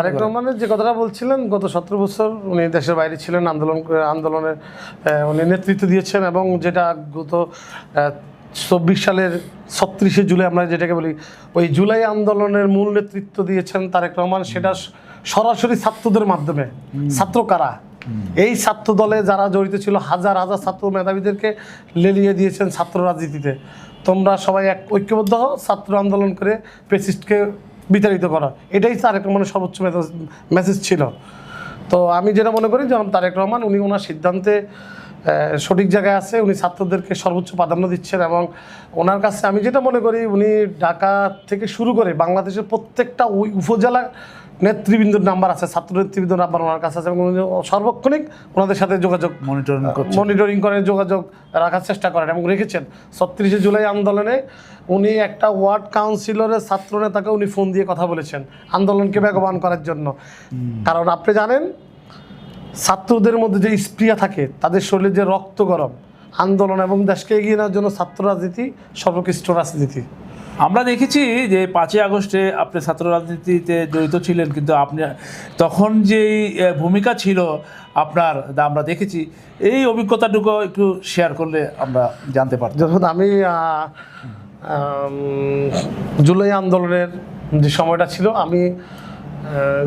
তারেক রহমানের যে কথাটা বলছিলেন, গত 17 বছর উনি দেশের বাইরে ছিলেন, আন্দোলনের উনি নেতৃত্ব দিয়েছেন, এবং যেটা গত 24 সালের 36শে জুলাই আমরা যেটাকে বলি ওই জুলাই আন্দোলনের মূল নেতৃত্ব দিয়েছেন তারেক রহমান, সেটা সরাসরি ছাত্রদের মাধ্যমে। ছাত্র কারা? এই ছাত্র দলে যারা জড়িত ছিল হাজার হাজার ছাত্র মেধাবীদেরকে লেলিয়ে দিয়েছেন ছাত্র রাজনীতিতে। তোমরা সবাই এক ঐক্যবদ্ধ হও, ছাত্র আন্দোলন করে ফ্যাসিস্টকে বিতাড়িত করা, এটাই তারেক রহমানের সর্বোচ্চ মেসেজ ছিল। তো আমি যেটা মনে করি, যেমন তারেক রহমান উনি ওনার সিদ্ধান্তে সঠিক জায়গায় আছে, উনি ছাত্রদেরকে সর্বোচ্চ প্রাধান্য দিচ্ছেন, এবং ওনার কাছে আমি যেটা মনে করি উনি ঢাকা থেকে শুরু করে বাংলাদেশের প্রত্যেকটা ওই উপজেলা নেতৃবৃন্দের নাম্বার আছে, ছাত্র নেতৃবৃন্দের নাম্বার ওনার কাছে আছে, এবং উনি সর্বক্ষণিক ওনাদের সাথে যোগাযোগ মনিটরিং করেন, যোগাযোগ রাখার চেষ্টা করেন এবং রেখেছেন। 36শে জুলাই আন্দোলনে উনি একটা ওয়ার্ড কাউন্সিলরের ছাত্র নেতাকে উনি ফোন দিয়ে কথা বলেছেন আন্দোলনকে বেগবান করার জন্য। কারণ আপনি জানেন ছাত্রদের মধ্যে যে স্প্রিয়া থাকে, তাদের শরীরে যে রক্ত গরম, আন্দোলন এবং দেশকে এগিয়ে নেওয়ার জন্য ছাত্র রাজনীতি সর্বোৎকৃষ্ট রাজনীতি। আমরা দেখেছি যে 5ই আগস্টে আপনি ছাত্র রাজনীতিতে জড়িত ছিলেন, কিন্তু আপনি তখন যেই ভূমিকা ছিল আপনার, আমরা দেখেছি, এই অভিজ্ঞতাটুকু একটু শেয়ার করলে আমরা জানতে পারতাম। যখন আমি জুলাই আন্দোলনের যে সময়টা ছিল, আমি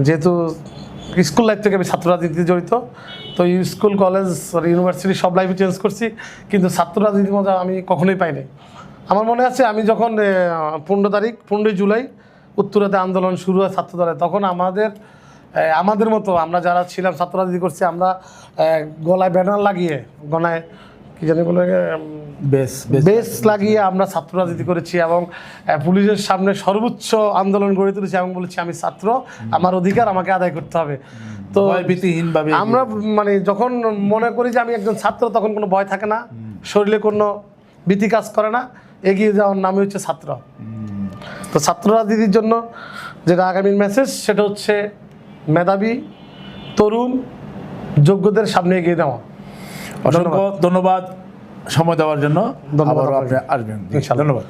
যেহেতু স্কুল লাইফ থেকে আমি ছাত্র রাজনীতিতে জড়িত, তো স্কুল কলেজ ইউনিভার্সিটি সব লাইফে চেঞ্জ করছি, কিন্তু ছাত্র রাজনীতির মজা আমি কখনোই পাইনি। আমার মনে আছে আমি যখন 15 জুলাই উত্তরাতে আন্দোলন শুরু হয় ছাত্র দলে, তখন আমাদের মতো আমরা যারা ছিলাম ছাত্র রাজনীতি করছি, আমরা গলায় ব্যানার লাগিয়ে, গলায় কি জানি বলে বেস লাগিয়ে আমরা ছাত্র রাজনীতি করেছি, এবং পুলিশের সামনে সর্বোচ্চ আন্দোলন গড়ে তুলেছি এবং বলেছি আমি ছাত্র, আমার অধিকার আমাকে আদায় করতে হবে। তো ভীতিহীনভাবে আমরা মানে যখন মনে করি যে আমি একজন ছাত্র, তখন কোনো ভয় থাকে না, শরীরে কোনো ভীতি কাজ করে না, এগিয়ে যাওয়ার নামই হচ্ছে ছাত্র। তো ছাত্র রাজনীতির জন্য যেটা আগামীর মেসেজ, সেটা হচ্ছে মেধাবী তরুণ যোগ্যদের সামনে এগিয়ে নেওয়া। অসংখ্য ধন্যবাদ সময় দেওয়ার জন্য। আবারও আপনি আসবেন, ধন্যবাদ।